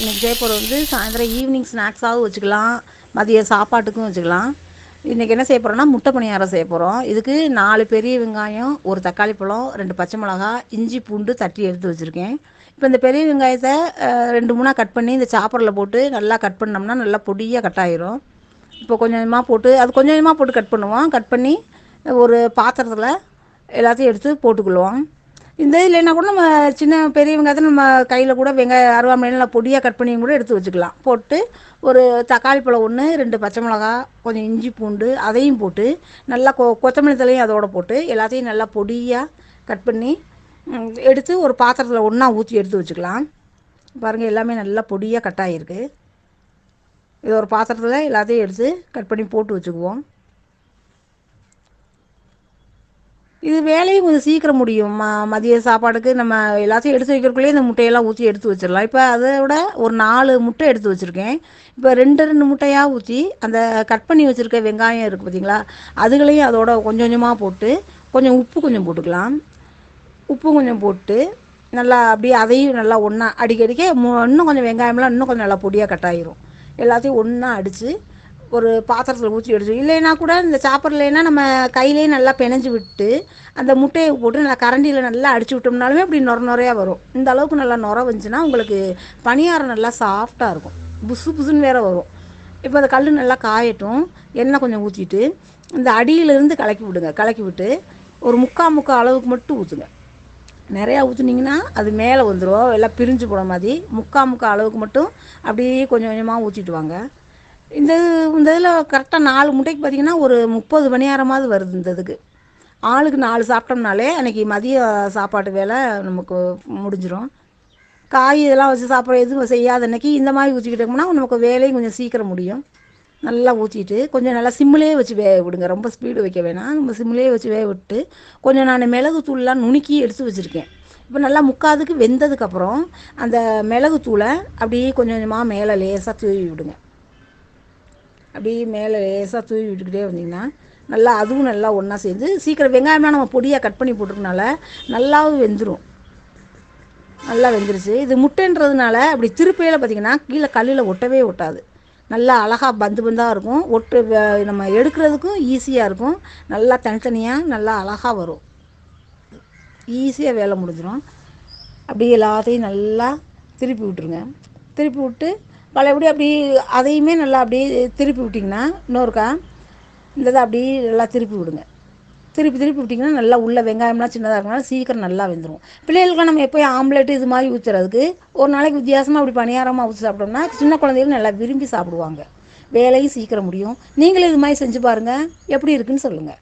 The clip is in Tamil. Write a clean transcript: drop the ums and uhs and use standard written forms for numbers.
இன்றைக்கி செய்ய போகிறது வந்து சாயந்தரம் ஈவினிங் ஸ்நாக்ஸாகவும் வச்சுக்கலாம், மதிய சாப்பாட்டுக்கும் வச்சுக்கலாம். இன்றைக்கி என்ன செய்ய போகிறோன்னா முட்டை பணியாரம் செய்ய போகிறோம். இதுக்கு 4 பெரிய வெங்காயம், 1 தக்காளி பழம், 2 பச்சை மிளகா, இஞ்சி பூண்டு தட்டி எடுத்து வச்சுருக்கேன். இப்போ இந்த பெரிய வெங்காயத்தை 2 3 கட் பண்ணி இந்த சாப்பரில் போட்டு நல்லா கட் பண்ணோம்னா நல்லா பொடியாக கட் ஆயிரும். இப்போ கொஞ்சம் கொஞ்சமாக போட்டு அது கொஞ்சம் கொஞ்சமாக போட்டு கட் பண்ணுவோம். கட் பண்ணி ஒரு பாத்திரத்தில் எல்லாத்தையும் எடுத்து போட்டுக்குள்ளுவோம். இந்த இல்லைன்னா கூட நம்ம சின்ன பெரிய வெங்காயத்தை நம்ம கையில் கூட வெங்காயம் அருவாமனையில் நல்லா பொடியாக கட் பண்ணி கூட எடுத்து வச்சுக்கலாம். போட்டு ஒரு தக்காளி பழம் 1, 2 பச்சை மிளகா, கொஞ்சம் இஞ்சி பூண்டு அதையும் போட்டு நல்லா கொத்தமல்லி தலையும் அதோடு போட்டு எல்லாத்தையும் நல்லா பொடியாக கட் பண்ணி எடுத்து ஒரு பாத்திரத்தில் ஒன்றா ஊற்றி எடுத்து வச்சுக்கலாம். பாருங்கள், எல்லாமே நல்லா பொடியாக கட் ஆகிருக்கு. இது ஒரு பாத்திரத்தில் எல்லாத்தையும் எடுத்து கட் பண்ணி போட்டு வச்சுக்குவோம். இது வேலையும் கொஞ்சம் சீக்கிரம் முடியும். மதிய சாப்பாடுக்கு நம்ம எல்லாத்தையும் எடுத்து வைக்கிறக்குள்ளேயே இந்த முட்டையெல்லாம் ஊற்றி எடுத்து வச்சிடலாம். இப்போ அதை விட ஒரு 4 முட்டை எடுத்து வச்சுருக்கேன். இப்போ 2 முட்டையாக ஊற்றி அந்த கட் பண்ணி வச்சுருக்க வெங்காயம் இருக்குது பார்த்திங்களா, அதுகளையும் அதோட கொஞ்சம் கொஞ்சமாக போட்டு கொஞ்சம் உப்பு கொஞ்சம் போட்டுக்கலாம். உப்பு கொஞ்சம் போட்டு நல்லா அப்படியே அதையும் நல்லா ஒன்றா அடிக்கடிக்க இன்னும் கொஞ்சம் வெங்காயம்லாம் இன்னும் கொஞ்சம் நல்லா பொடியாக கட் ஆகிரும். எல்லாத்தையும் ஒன்றா அடித்து ஒரு பாத்திரத்தில் ஊற்றி எடுத்து, இல்லைன்னா கூட இந்த சாப்பர்லைன்னா நம்ம கையிலே நல்லா பிணைஞ்சு விட்டு அந்த முட்டையை போட்டு நல்லா கரண்டியில் நல்லா அடித்து விட்டோம்னாலுமே அப்படி நுரையாக வரும். இந்த அளவுக்கு நல்லா நுர வந்துச்சுன்னா உங்களுக்கு பணியாரம் நல்லா சாஃப்டாக இருக்கும், புசு புசுன்னு வேறு வரும். இப்போ அந்த கல் நல்லா காயட்டும். எண்ணெய் கொஞ்சம் ஊற்றிட்டு இந்த அடியிலேருந்து கலக்கி விடுங்க. கலக்கி விட்டு ஒரு முக்கால் அளவுக்கு மட்டும் ஊற்றுங்க. நிறையா ஊற்றுனீங்கன்னா அது மேலே வந்துடும், எல்லாம் பிரிஞ்சு போன மாதிரி. முக்கால் அளவுக்கு மட்டும் அப்படியே கொஞ்சம் கொஞ்சமாக ஊற்றிட்டு வாங்க. இந்த இதில் கரெக்டாக 4 முட்டைக்கு பார்த்திங்கன்னா ஒரு 30 பணியாரமாவது வருது. இந்த இதுக்கு ஆளுக்கு 4 சாப்பிட்டோம்னாலே அன்றைக்கி மதிய சாப்பாட்டு வேலை நமக்கு முடிஞ்சிடும். காய் இதெல்லாம் வச்சு சாப்பிட்ற எதுவும் செய்யாத அன்றைக்கி இந்த மாதிரி ஊற்றிக்கிட்டோம்னா நமக்கு வேலையும் கொஞ்சம் சீக்கிரம் முடியும். நல்லா ஊற்றிட்டு கொஞ்சம் நல்லா சிம்மிலே வச்சு வேக விடுங்க. ரொம்ப ஸ்பீடு வைக்க வேணாம், நம்ம சிம்மிலே வச்சு வேக விட்டு கொஞ்சம் நான் மிளகு தூள்லாம் நுணுக்கி எடுத்து வச்சுருக்கேன். இப்போ நல்லா முக்காதுக்கு வெந்ததுக்கப்புறம் அந்த மிளகு தூளை அப்படியே கொஞ்சம் கொஞ்சமாக மேலே லேசாக தூவி விடுங்க. அப்படியே மேலே லேசாக தூவி விட்டுக்கிட்டே வந்திங்கன்னா நல்லா அதுவும் நல்லா ஒன்றா சேர்ந்து சீக்கிரம் வெங்காயம்லாம் நம்ம பொடியாக கட் பண்ணி போட்டுருக்கனால நல்லாவும் வெந்துடும். நல்லா வெந்துருச்சு. இது முட்டைன்றதுனால அப்படி திருப்பையில் பார்த்திங்கன்னா கீழே கல்லில் ஒட்டவே ஒட்டாது. நல்லா அழகாக பந்தாக இருக்கும். நம்ம எடுக்கிறதுக்கும் ஈஸியாக இருக்கும். நல்லா தனித்தனியாக நல்லா அழகாக வரும். ஈஸியாக வேலை முடிஞ்சிடும். அப்படியே எல்லாத்தையும் நல்லா திருப்பி விட்டுருங்க. திருப்பி விட்டு பழையபடி அப்படி அதையுமே நல்லா அப்படியே திருப்பி விட்டிங்கன்னா இன்னொருக்கா இந்த இதை அப்படியே நல்லா திருப்பி விடுங்க. திருப்பி விட்டிங்கன்னா நல்லா உள்ள வெங்காயம்லாம் சின்னதாக இருக்கனால சீக்கிரம் நல்லா வெந்துடும். பிள்ளைகளுக்கு நம்ம எப்போயும் ஆம்லேட்டு இது மாதிரி ஊற்றுறதுக்கு ஒரு நாளைக்கு வித்தியாசமாக அப்படி பணியாரமாக ஊற்றி சாப்பிட்டோம்னா சின்ன குழந்தைகளும் நல்லா விரும்பி சாப்பிடுவாங்க. வேலையும் சீக்கிரம் முடியும். நீங்களும் இது மாதிரி செஞ்சு பாருங்கள், எப்படி இருக்குன்னு சொல்லுங்கள்.